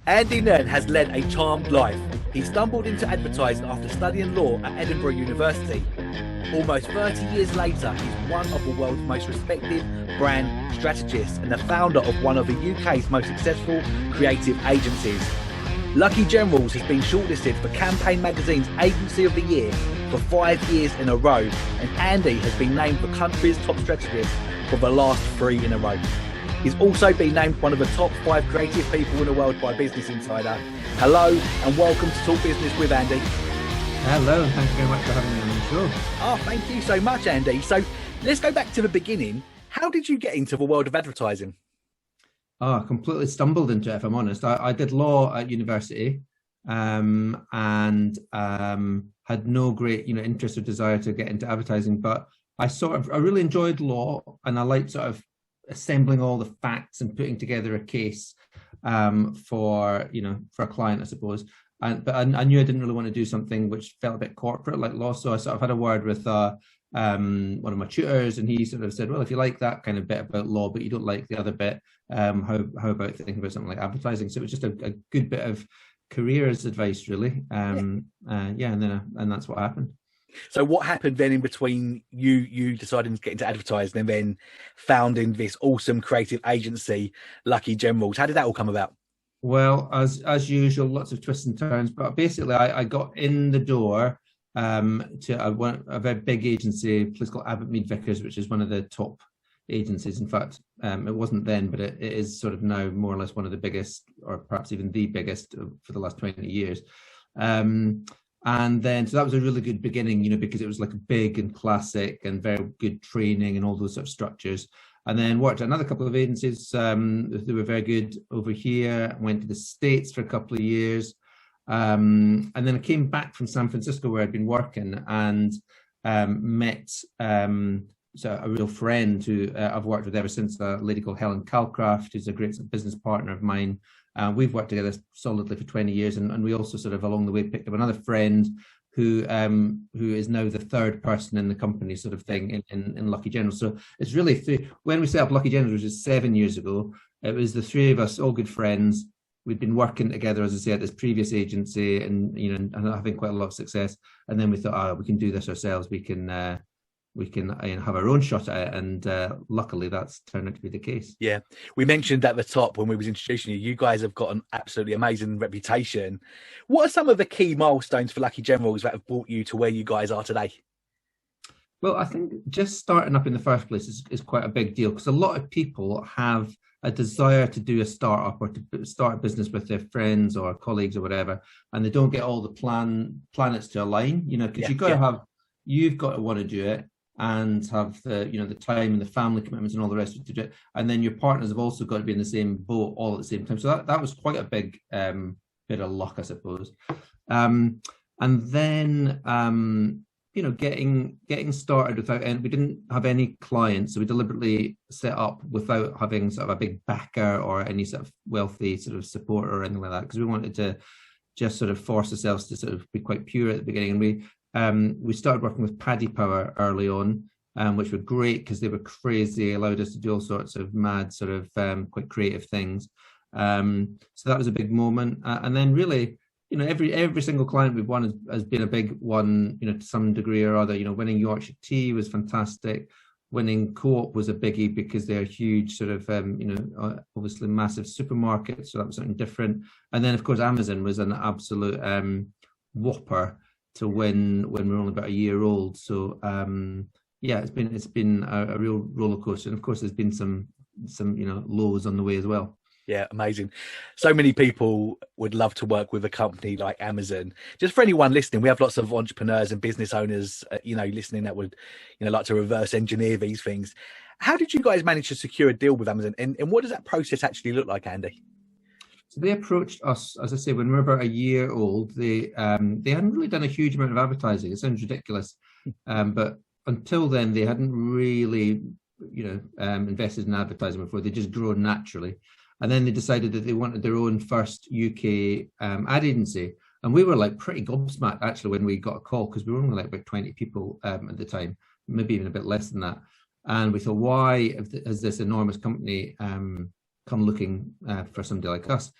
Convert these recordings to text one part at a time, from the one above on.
Andy Nairn has led a charmed life. He stumbled into advertising after studying law at Edinburgh University. Almost 30 years later, he's one of the world's most respected brand strategists and the founder of one of the UK's most successful creative agencies. Lucky Generals has been shortlisted for Campaign Magazine's Agency of the Year for 5 years in a row, and Andy has been named the country's top strategist for the last 3 in a row. He's also been named one of the top 5 creative people in the world by Business Insider. Hello and welcome to Talk Business with Andy. Hello, and thank you very much for having me on the show. Oh, thank you so much, Andy. So let's go back to the beginning. How did you get into the world of advertising? I completely stumbled into it, if I'm honest. I did law at university and had no great interest or desire to get into advertising, but I really enjoyed law, and I liked sort of assembling all the facts and putting together a case for a client, I suppose. But I knew I didn't really want to do something which felt a bit corporate like law, so I sort of had a word with one of my tutors, and he sort of said, well, if you like that kind of bit about law but you don't like the other bit, how about thinking about something like advertising? So it was just a good bit of careers advice, really. And that's what happened. So what happened then in between you deciding to get into advertising and then founding this awesome creative agency, Lucky Generals? How did that all come about? Well, as usual, lots of twists and turns, but basically I got in the door to a very big agency, a place called Abbott Mead Vickers, which is one of the top agencies. In fact, it wasn't then, but it is sort of now more or less one of the biggest, or perhaps even the biggest for the last 20 years. And then, so that was a really good beginning, because it was like big and classic and very good training and all those sort of structures. And then worked at another couple of agencies who were very good over here. Went to the States for a couple of years. And then I came back from San Francisco where I'd been working and met so a real friend who I've worked with ever since, a lady called Helen Calcraft, who's a great business partner of mine. We've worked together solidly for 20 years, and we also sort of along the way picked up another friend who is now the third person in the company, sort of thing, in Lucky Generals. So it's really when we set up Lucky Generals, which was 7 years ago, it was the three of us, all good friends. We'd been working together, as I say, at this previous agency, and having quite a lot of success. And then we thought, we can do this ourselves. We can have our own shot at it, and luckily that's turned out to be the case. Yeah, we mentioned at the top when we was introducing you, you guys have got an absolutely amazing reputation. What are some of the key milestones for Lucky Generals that have brought you to where you guys are today? Well, I think just starting up in the first place is quite a big deal, because a lot of people have a desire to do a startup or to start a business with their friends or colleagues or whatever, and they don't get all the planets to align, because you've got to want to do it and have the time and the family commitments and all the rest of it to do it, and then your partners have also got to be in the same boat all at the same time. So that was quite a big bit of luck, I suppose. And then getting started without, and we didn't have any clients, so we deliberately set up without having sort of a big backer or any sort of wealthy sort of support or anything like that, because we wanted to just sort of force ourselves to sort of be quite pure at the beginning. And we started working with Paddy Power early on, which were great because they were crazy, allowed us to do all sorts of mad sort of quite creative things. So that was a big moment. And then really, every single client we've won has been a big one, to some degree or other. Winning Yorkshire Tea was fantastic. Winning Co-op was a biggie because they're huge sort of, obviously massive supermarkets. So that was something different. And then, of course, Amazon was an absolute whopper to win when we were only about a year old. So it's been a real roller coaster, and of course there's been some lows on the way as well. Yeah, amazing. So many people would love to work with a company like Amazon. Just for anyone listening, we have lots of entrepreneurs and business owners listening that would like to reverse engineer these things. How did you guys manage to secure a deal with Amazon, and what does that process actually look like, Andy? So they approached us, as I say, when we were about a year old. They hadn't really done a huge amount of advertising. It sounds ridiculous, but until then they hadn't really, invested in advertising before. They just grown naturally, and then they decided that they wanted their own first UK ad agency. And we were like pretty gobsmacked actually when we got a call, because we were only like about 20 people at the time, maybe even a bit less than that. And we thought, why has this enormous company come looking for somebody like us?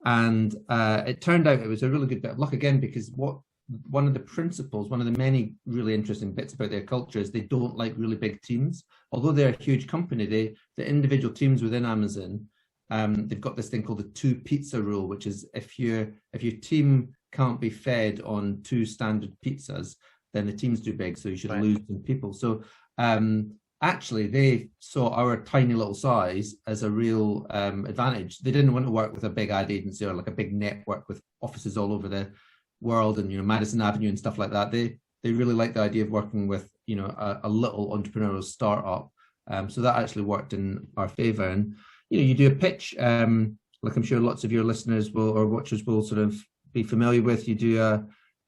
And it turned out it was a really good bit of luck again, because one of the principles, one of the many really interesting bits about their culture is they don't like really big teams. Although they're a huge company, the individual teams within Amazon, they've got this thing called the 2 pizza rule, which is if your team can't be fed on 2 standard pizzas, then the team's too big, so you should lose some people. So actually, they saw our tiny little size as a real advantage. They didn't want to work with a big ad agency or like a big network with offices all over the world and, Madison Avenue and stuff like that. They really liked the idea of working with, a little entrepreneurial startup. So that actually worked in our favor. And, you do a pitch, like I'm sure lots of your listeners or watchers will sort of be familiar with.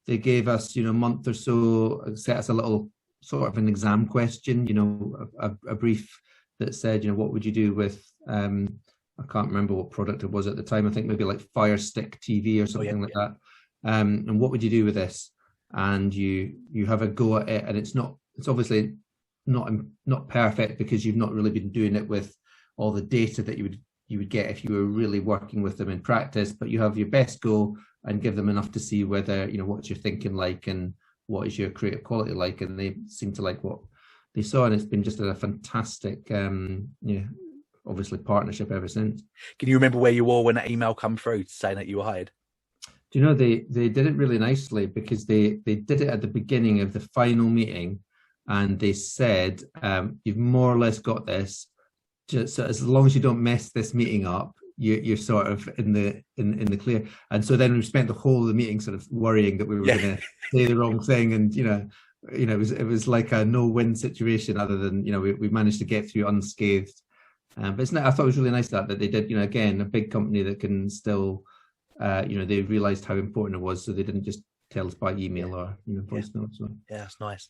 They gave us, a month or so, set us a little sort of an exam question, a brief that said, what would you do with, I can't remember what product it was at the time. I think maybe like Fire Stick TV or something like that. And what would you do with this? And you have a go at it, and it's obviously not perfect because you've not really been doing it with all the data that you would get if you were really working with them in practice, but you have your best go and give them enough to see whether, what's your thinking like and what is your creative quality like, and they seem to like what they saw, and it's been just a fantastic, obviously partnership ever since. Can you remember where you were when that email come through saying that you were hired? Do you know, they did it really nicely, because they did it at the beginning of the final meeting, and they said, you've more or less got this. Just so as long as you don't mess this meeting up, you're sort of in the clear. And so then we spent the whole of the meeting sort of worrying that we were going to say the wrong thing, and it was like a no-win situation, other than we managed to get through unscathed. But I thought it was really nice that they did. Again, a big company that can still, they realised how important it was, so they didn't just tell us by email or voice notes. So. Yeah, that's nice.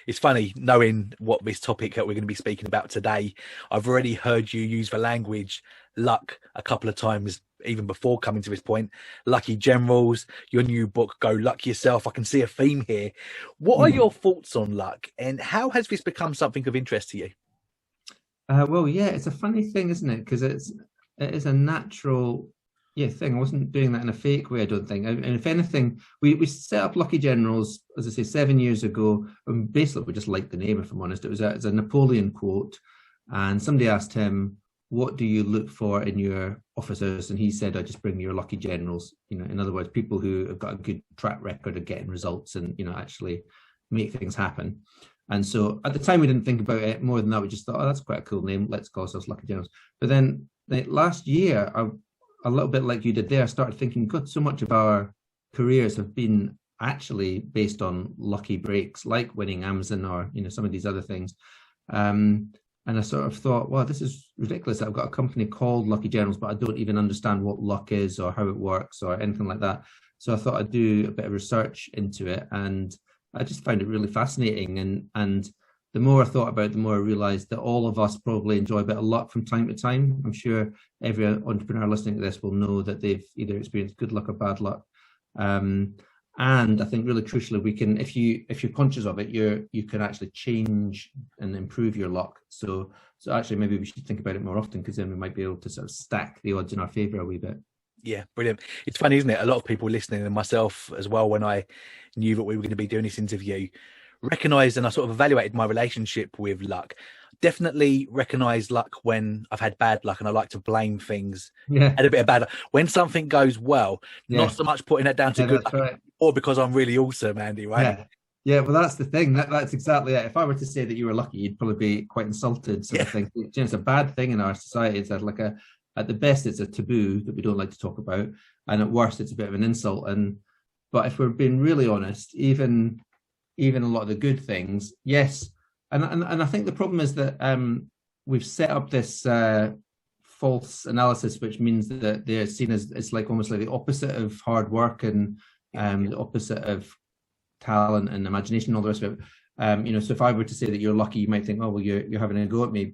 It's funny knowing what this topic that we're going to be speaking about today. I've already heard you use the language luck a couple of times even before coming to this point. Lucky Generals, your new book, Go Luck Yourself. I can see a theme here. What are your thoughts on luck, and how has this become something of interest to you? Well, yeah, it's a funny thing, isn't it? Because it is a natural thing. I wasn't doing that in a fake way, I don't think. And if anything, we set up Lucky Generals, as I say, 7 years ago. And basically, we just liked the name, if I'm honest. It's a Napoleon quote. And somebody asked him, what do you look for in your officers? And he said, I just bring me your Lucky Generals. In other words, people who have got a good track record of getting results and, actually make things happen. And so at the time, we didn't think about it more than that. We just thought, oh, that's quite a cool name. Let's call ourselves Lucky Generals. But then last year, a little bit like you did there, I started thinking, God, so much of our careers have been actually based on lucky breaks, like winning Amazon or, some of these other things. And I sort of thought, well, this is ridiculous. I've got a company called Lucky Generals, but I don't even understand what luck is or how it works or anything like that. So I thought I'd do a bit of research into it, and I just found it really fascinating. And the more I thought about it, the more I realized that all of us probably enjoy a bit of luck from time to time. I'm sure every entrepreneur listening to this will know that they've either experienced good luck or bad luck. And I think really crucially, we can, if you're conscious of it, you can actually change and improve your luck. So actually, maybe we should think about it more often, because then we might be able to sort of stack the odds in our favor a wee bit. Yeah, brilliant. It's funny, isn't it? A lot of people listening, and myself as well, when I knew that we were going to be doing this interview, recognized and I sort of evaluated my relationship with luck. Definitely recognize luck when I've had bad luck, and I like to blame things. Had a bit of bad luck. When something goes well, not so much putting it down to good luck, or because I'm really awesome, Andy, right? Yeah, well, that's the thing. That's exactly it. If I were to say that you were lucky, you'd probably be quite insulted. So I think it's a bad thing in our society. It's like at the best, it's a taboo that we don't like to talk about, and at worst, it's a bit of an insult. But if we're being really honest, even a lot of the good things, yes. And I think the problem is that we've set up this false analysis, which means that they're seen as it's like almost like the opposite of hard work and the opposite of talent and imagination and all the rest of it. So if I were to say that you're lucky, you might think, oh, well, you're having a go at me.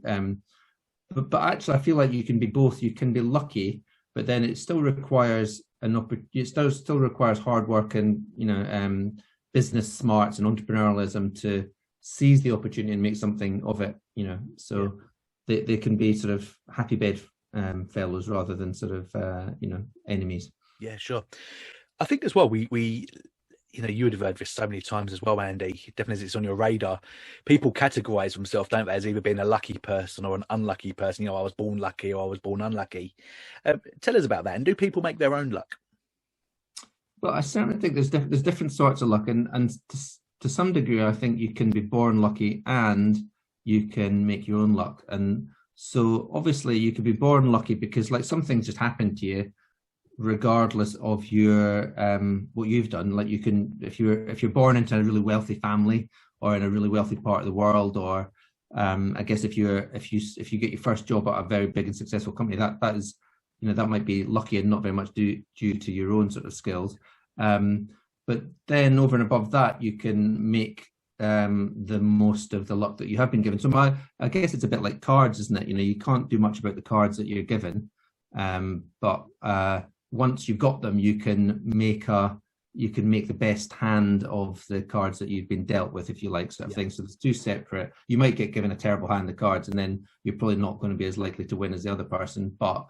But actually, I feel like you can be both. You can be lucky, but then it still requires it still requires hard work and business smarts and entrepreneurialism to seize the opportunity and make something of it. So they can be sort of happy bed fellows rather than sort of enemies. Yeah, sure. I think as well, we you would have heard this so many times as well, Andy. Definitely, as it's on your radar. People categorize themselves, don't they, as either being a lucky person or an unlucky person. I was born lucky or I was born unlucky. Tell us about that. And do people make their own luck? Well, I certainly think there's different sorts of luck, and to some degree, I think you can be born lucky and you can make your own luck. And so, obviously, you could be born lucky because, like, some things just happen to you, regardless of your what you've done. Like, you can, if you're born into a really wealthy family or in a really wealthy part of the world, or I guess if you get your first job at a very big and successful company, that is, that might be lucky and not very much due to your own sort of skills. But then over and above that, you can make the most of the luck that you have been given. So I guess it's a bit like cards, isn't it? You can't do much about the cards that you're given, but once you've got them, you can make the best hand of the cards that you've been dealt with, if you like, sort of thing. So there's two separate. You might get given a terrible hand of cards, and then you're probably not going to be as likely to win as the other person, but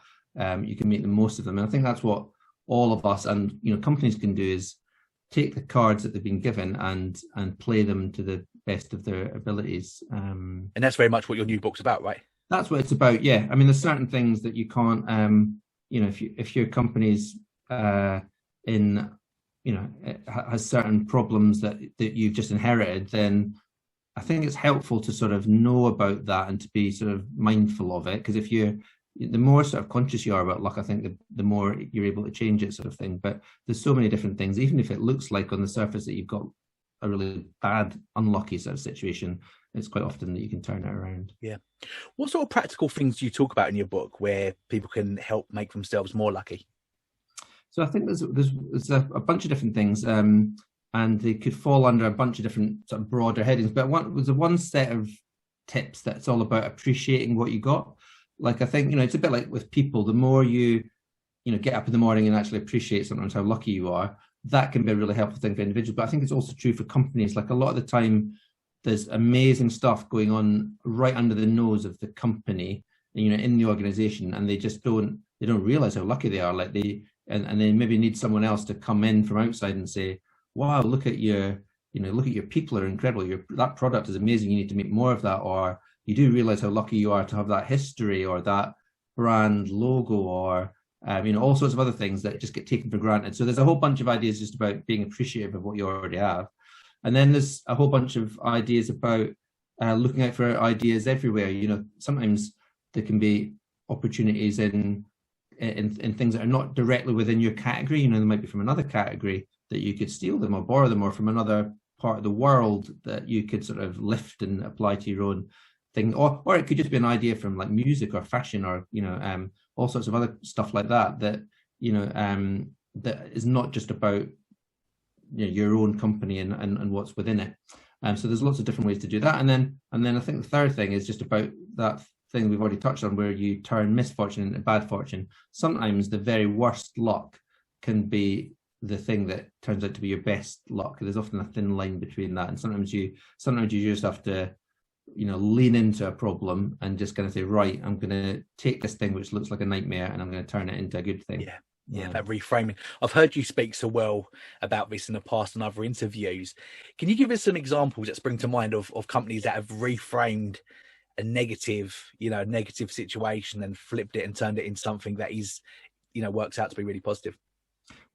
you can make the most of them. And I think that's what all of us and companies can do, is take the cards that they've been given and play them to the best of their abilities. And that's very much what your new book's about, right? That's what it's about. Yeah, I mean, there's certain things that you can't. If your company's has certain problems that you've just inherited, then I think it's helpful to sort of know about that and to be sort of mindful of it. Because the more sort of conscious you are about luck, I think the more you're able to change it, sort of thing. But there's so many different things. Even if it looks like on the surface that you've got a really bad, unlucky sort of situation, it's quite often that you can turn it around. Yeah. What sort of practical things do you talk about in your book where people can help make themselves more lucky? So I think there's a bunch of different things, and they could fall under a bunch of different sort of broader headings. But one set of tips that's all about appreciating what you got. Like, I think, it's a bit like with people, the more you get up in the morning and actually appreciate sometimes how lucky you are, that can be a really helpful thing for individuals. But I think it's also true for companies. Like, a lot of the time, there's amazing stuff going on right under the nose of the company, in the organization, and they just don't realize how lucky they are. Like, they maybe need someone else to come in from outside and say, wow, look at your people are incredible. That product is amazing. You need to make more of that. Or you do realize how lucky you are to have that history or that brand logo, or all sorts of other things that just get taken for granted. So there's a whole bunch of ideas just about being appreciative of what you already have. And then there's a whole bunch of ideas about looking out for ideas everywhere. Sometimes there can be opportunities in things that are not directly within your category. They might be from another category that you could steal them or borrow them, or from another part of the world that you could sort of lift and apply to your own thing. Or it could just be an idea from, like, music or fashion, or all sorts of other stuff like that that is not just about your own company and what's within it. So there's lots of different ways to do that. And then I think the third thing is just about that thing we've already touched on, where you turn misfortune into bad fortune. Sometimes the very worst luck can be the thing that turns out to be your best luck. There's often a thin line between that, and sometimes you just have to lean into a problem and just kind of say, right, I'm going to take this thing which looks like a nightmare and I'm going to turn it into a good thing. Yeah, that reframing. I've heard you speak so well about this in the past and other interviews. Can you give us some examples that spring to mind of companies that have reframed a negative situation and flipped it and turned it into something that is, works out to be really positive?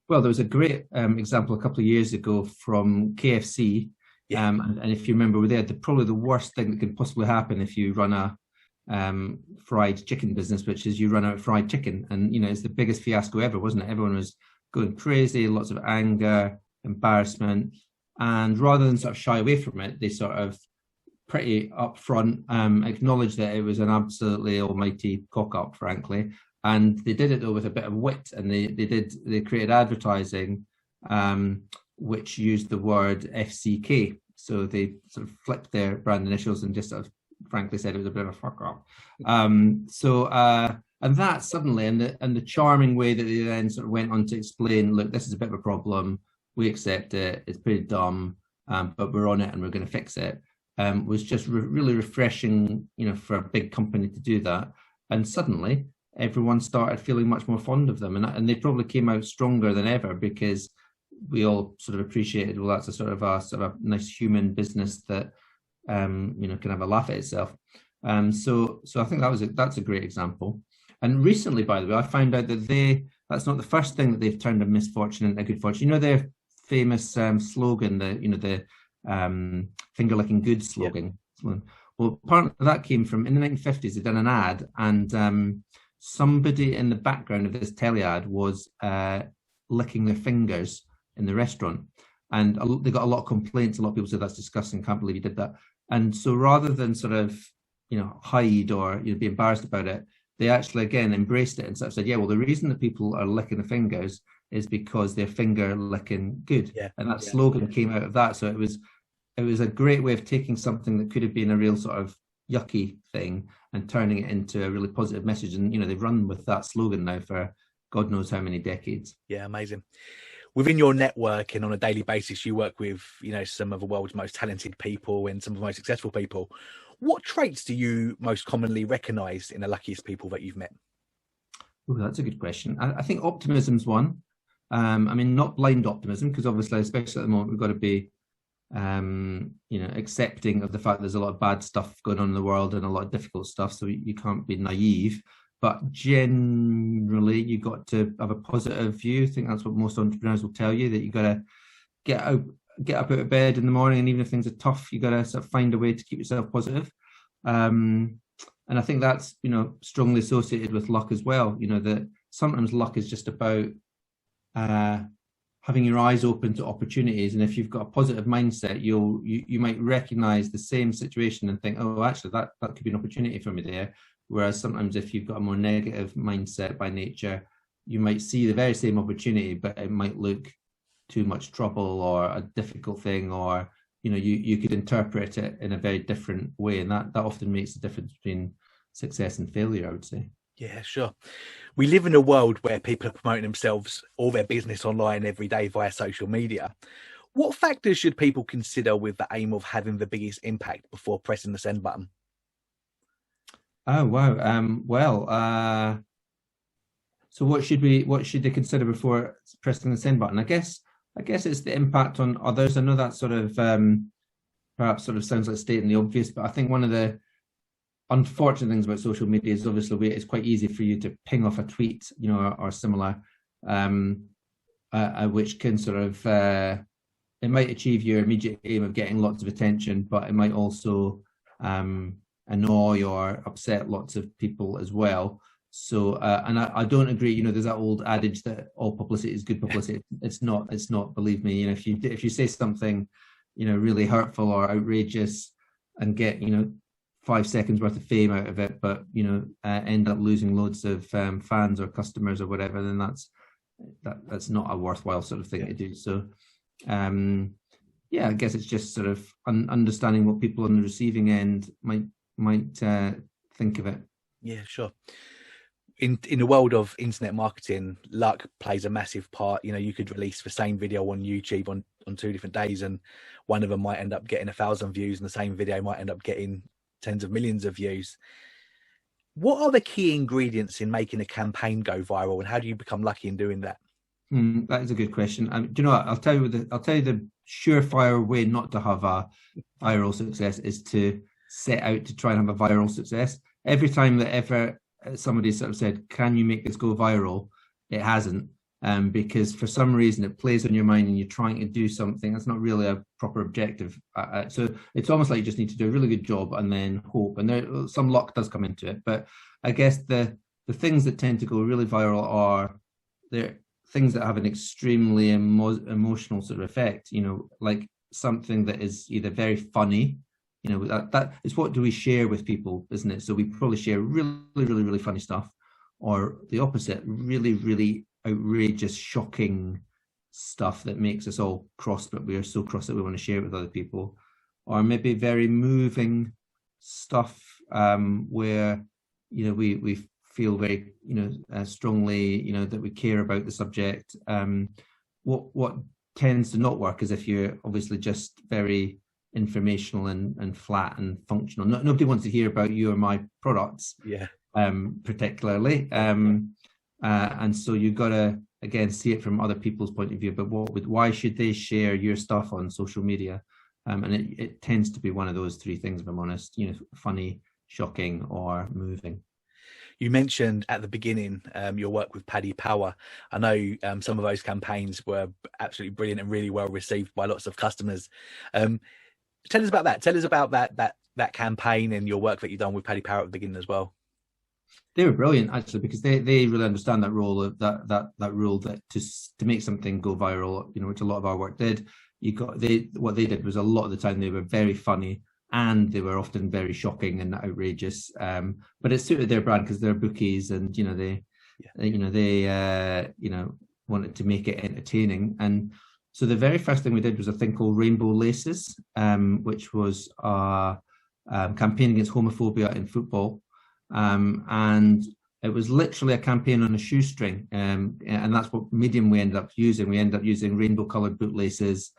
Well, there was a great example a couple of years ago from KFC. Yeah. And if you remember, they had probably the worst thing that could possibly happen if you run a fried chicken business, which is you run out of fried chicken. And, it's the biggest fiasco ever, wasn't it? Everyone was going crazy, lots of anger, embarrassment. And rather than sort of shy away from it, they sort of pretty upfront acknowledged that it was an absolutely almighty cock-up, frankly. And they did it, though, with a bit of wit. And they created advertising which used the word FCK. So they sort of flipped their brand initials and just sort of frankly said it was a bit of a fuck up. And that suddenly, and the charming way that they then sort of went on to explain, look, this is a bit of a problem. We accept it. It's pretty dumb, but we're on it and we're going to fix it. Was just really refreshing, for a big company to do that. And suddenly, everyone started feeling much more fond of them, and they probably came out stronger than ever because we all sort of appreciated, well, that's a sort of nice human business that can have a laugh at itself. So I think that's a great example. And recently, by the way, I found out that that's not the first thing that they've turned a misfortune into good fortune. Their famous slogan, the finger licking good slogan. Yeah. Well, part of that came from, in the 1950s, they'd done an ad, and somebody in the background of this telly ad was licking their fingers in the restaurant. And they got a lot of complaints. A lot of people said, that's disgusting, can't believe you did that. And so rather than sort of, hide or be embarrassed about it, they actually, again, embraced it and sort of said, yeah, well, the reason that people are licking the fingers is because they're finger licking good. Yeah. And that slogan came out of that. So it was a great way of taking something that could have been a real sort of yucky thing and turning it into a really positive message. And, they've run with that slogan now for God knows how many decades. Yeah, amazing. Within your network and on a daily basis, you work with, some of the world's most talented people and some of the most successful people. What traits do you most commonly recognize in the luckiest people that you've met? Oh, that's a good question. I think optimism's one. Not blind optimism, because obviously, especially at the moment, we've got to be, accepting of the fact there's a lot of bad stuff going on in the world and a lot of difficult stuff. So you can't be naive. But generally, you've got to have a positive view. I think that's what most entrepreneurs will tell you, that you've got to get up out of bed in the morning, and even if things are tough, you've got to sort of find a way to keep yourself positive. And I think that's, strongly associated with luck as well. That sometimes luck is just about having your eyes open to opportunities. And if you've got a positive mindset, you might recognize the same situation and think, oh, actually, that could be an opportunity for me there. Whereas sometimes if you've got a more negative mindset by nature, you might see the very same opportunity, but it might look too much trouble or a difficult thing, or, you could interpret it in a very different way. And that often makes the difference between success and failure, I would say. Yeah, sure. We live in a world where people are promoting themselves or their business online every day via social media. What factors should people consider with the aim of having the biggest impact before pressing the send button? Oh, wow. So what should they consider before pressing the send button? I guess it's the impact on others. I know that sort of perhaps sort of sounds like stating the obvious, but I think one of the unfortunate things about social media is obviously it's quite easy for you to ping off a tweet, or similar, which can sort of it might achieve your immediate aim of getting lots of attention, but it might also annoy or upset lots of people as well. So, and I don't agree. There's that old adage that all publicity is good publicity. It's not. Believe me. If you say something, really hurtful or outrageous, and get 5 seconds worth of fame out of it, but end up losing loads of fans or customers or whatever, then that's not a worthwhile sort of thing to do. So, I guess it's just sort of understanding what people on the receiving end might think of it. Yeah, sure. In the world of internet marketing, luck plays a massive part. You could release the same video on YouTube on 2 different days, and one of them might end up getting 1,000 views, and the same video might end up getting tens of millions of views. What are the key ingredients in making a campaign go viral, and how do you become lucky in doing that? That is a good question. Do you know what? I'll tell you the surefire way not to have a viral success is to set out to try and have a viral success. Every time that ever somebody sort of said, can you make this go viral? It hasn't, because for some reason it plays on your mind and you're trying to do something that's not really a proper objective. So it's almost like you just need to do a really good job and then hope. And some luck does come into it. But I guess the things that tend to go really viral are they're things that have an extremely emotional sort of effect, like something that is either very funny, that is what do we share with people, isn't it? So we probably share really, really, really funny stuff, or the opposite, really, really outrageous, shocking stuff that makes us all cross, but we are so cross that we want to share it with other people, or maybe very moving stuff where we feel very strongly that we care about the subject. What tends to not work is if you're obviously just very informational and flat and functional. Nobody wants to hear about you or my products. Yeah. particularly. And so you've got to, again, see it from other people's point of view, but why should they share your stuff on social media? And it tends to be one of those three things, if I'm honest, funny, shocking, or moving. You mentioned at the beginning your work with Paddy Power. I know some of those campaigns were absolutely brilliant and really well received by lots of customers. Tell us about that. Tell us about that campaign and your work that you've done with Paddy Power at the beginning as well. They were brilliant, actually, because they really understand that role of that rule that to make something go viral, which a lot of our work did. What they did was a lot of the time they were very funny, and they were often very shocking and outrageous. But it suited their brand because they're bookies, and they wanted to make it entertaining. And so the very first thing we did was a thing called Rainbow Laces, which was a campaign against homophobia in football. And it was literally a campaign on a shoestring, and that's what medium we ended up using. We ended up using rainbow-coloured bootlaces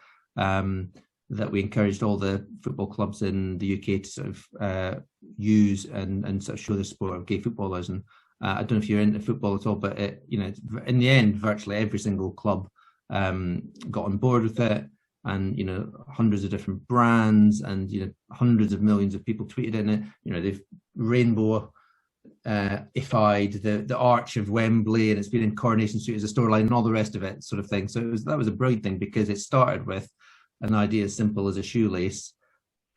that we encouraged all the football clubs in the UK to sort of use and sort of show the sport of gay footballers. And I don't know if you're into football at all, but in the end, virtually every single club got on board with it, and hundreds of different brands, and hundreds of millions of people tweeted in it. They've rainbow ified the arch of Wembley, and it's been in Coronation Street as a storyline and all the rest of it, sort of thing. So that was a brilliant thing, because it started with an idea as simple as a shoelace,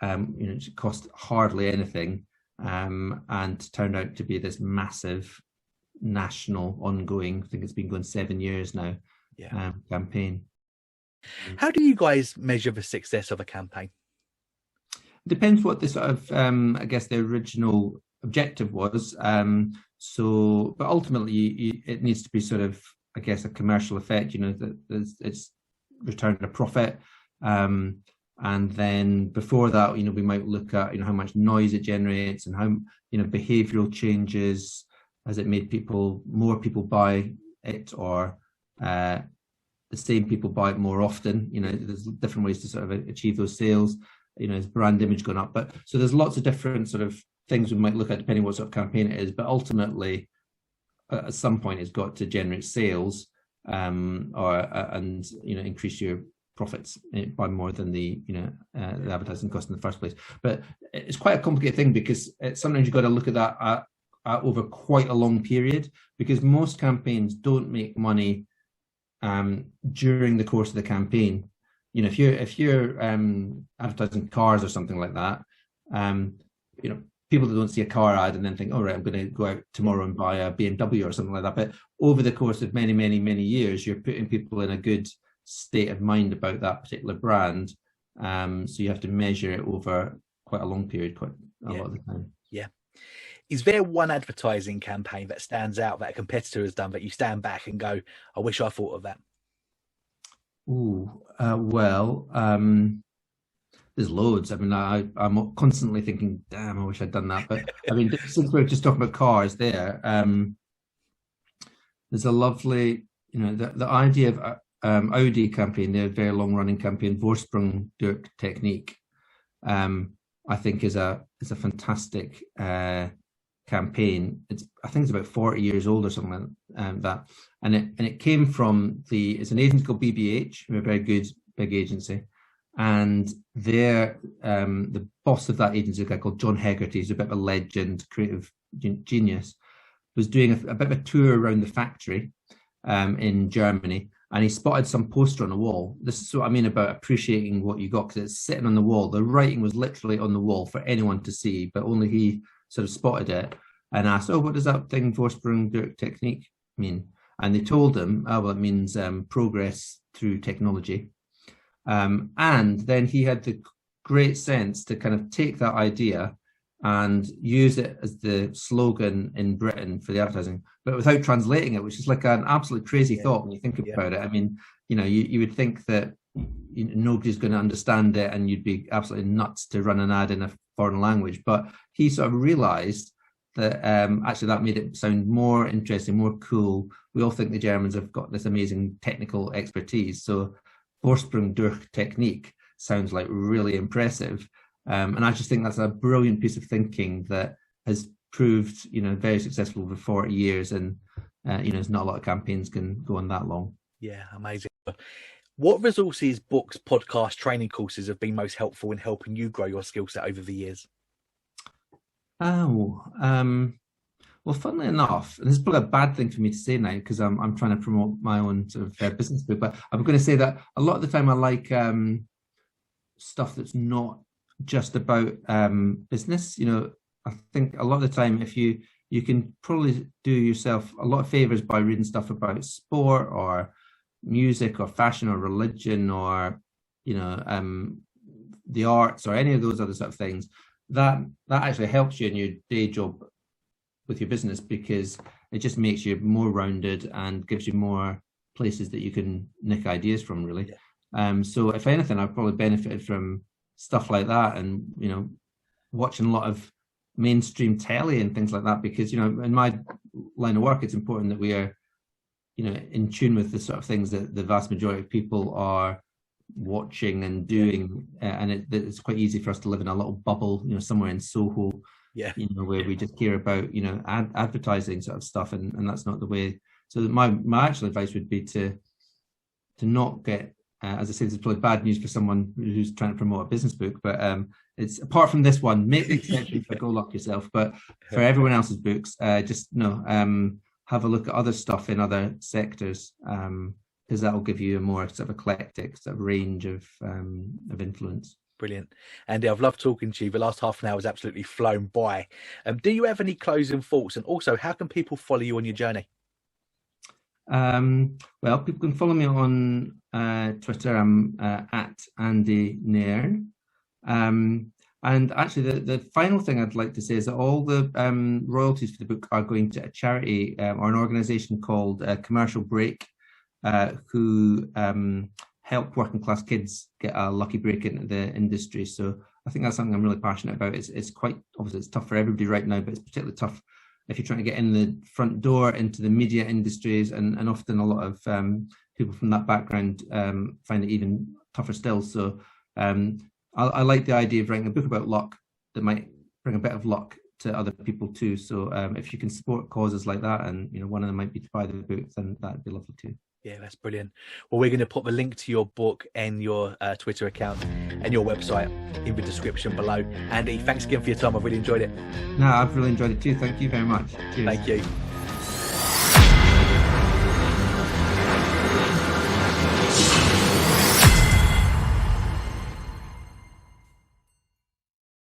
it cost hardly anything, and turned out to be this massive national ongoing, I think it's been going 7 years now, campaign. How do you guys measure the success of a campaign? It depends what the sort of I guess the original objective was. But ultimately it needs to be sort of, I guess, a commercial effect, that it's returned a profit. And then before that, we might look at, how much noise it generates, and how, behavioral changes. Has it made more people buy it, or the same people buy it more often? There's different ways to sort of achieve those sales. Has brand image gone up? But so there's lots of different sort of things we might look at depending what sort of campaign it is. But ultimately, at some point, it's got to generate sales, and increase your profits by more than the advertising cost in the first place. But it's quite a complicated thing, because sometimes you've got to look at that over quite a long period, because most campaigns don't make money during the course of the campaign. If you're advertising cars or something like that, people that don't see a car ad and then think, all right, I'm going to go out tomorrow and buy a BMW or something like that. But over the course of many, many, many years, you're putting people in a good state of mind about that particular brand. So you have to measure it over quite a long period, quite a lot of the time. Yeah. Is there one advertising campaign that stands out that a competitor has done that you stand back and go, I wish I thought of that? There's loads. I mean, I'm constantly thinking, damn, I wish I'd done that. But I mean, since we're just talking about cars there, there's a lovely, the idea of Audi campaign, their very long running campaign, Vorsprung durch Technik, I think is a fantastic campaign. I think it's about 40 years old or something like that. And it came from it's an agency called BBH, who are a very good big agency. And the boss of that agency, a guy called John Hegarty, who's a bit of a legend, creative genius, was doing a bit of a tour around the factory in Germany, and he spotted some poster on the wall. This is what I mean about appreciating what you got, because it's sitting on the wall. The writing was literally on the wall for anyone to see, but only he sort of spotted it and asked, what does that thing, Vorsprung durch Technik, mean? And they told him, it means progress through technology. And then he had the great sense to kind of take that idea and use it as the slogan in Britain for the advertising, but without translating it, which is like an absolute crazy thought when you think about it. I mean, you would think that nobody's going to understand it, and you'd be absolutely nuts to run an ad in a foreign language. But he sort of realized that actually that made it sound more interesting, more cool. We all think the Germans have got this amazing technical expertise, so Vorsprung durch Technik sounds like really impressive. And I just think that's a brilliant piece of thinking that has proved, very successful over 40 years, and there's not a lot of campaigns can go on that long. Yeah, amazing. What resources, books, podcasts, training courses have been most helpful in helping you grow your skill set over the years? Well, funnily enough, and this is probably a bad thing for me to say now because I'm trying to promote my own sort of business book, but I'm going to say that a lot of the time I like stuff that's not just about business. I think a lot of the time, if you can probably do yourself a lot of favors by reading stuff about sport or music or fashion or religion or the arts or any of those other sort of things. That actually helps you in your day job with your business, because it just makes you more rounded and gives you more places that you can nick ideas from, really. Yeah. So if anything, I've probably benefited from stuff like that, and watching a lot of mainstream telly and things like that, because in my line of work, it's important that we are in tune with the sort of things that the vast majority of people are watching and doing, and it's quite easy for us to live in a little bubble, somewhere in Soho, where we just care about advertising sort of stuff, and that's not the way. So my actual advice would be to not get, as I said, it's probably bad news for someone who's trying to promote a business book, but it's, apart from this one, make the exception for Go Luck Yourself, but for everyone else's books, just have a look at other stuff in other sectors, because that will give you a more sort of eclectic sort of range of influence. Brilliant. Andy, I've loved talking to you. The last half an hour has absolutely flown by. Do you have any closing thoughts? And also, how can people follow you on your journey? Well, people can follow me on Twitter. I'm at Andy Nairn. And actually, the final thing I'd like to say is that all the royalties for the book are going to a charity or an organisation called Commercial Break, who help working class kids get a lucky break into the industry. So I think that's something I'm really passionate about. It's quite, obviously it's tough for everybody right now, but it's particularly tough if you're trying to get in the front door into the media industries, and often a lot of people from that background find it even tougher still. So I like the idea of writing a book about luck that might bring a bit of luck to other people too. So if you can support causes like that, and one of them might be to buy the book, then that'd be lovely too. Yeah, that's brilliant. Well, we're going to put the link to your book and your Twitter account and your website in the description below. Andy, thanks again for your time. I've really enjoyed it. No, I've really enjoyed it too. Thank you very much. Cheers. Thank you.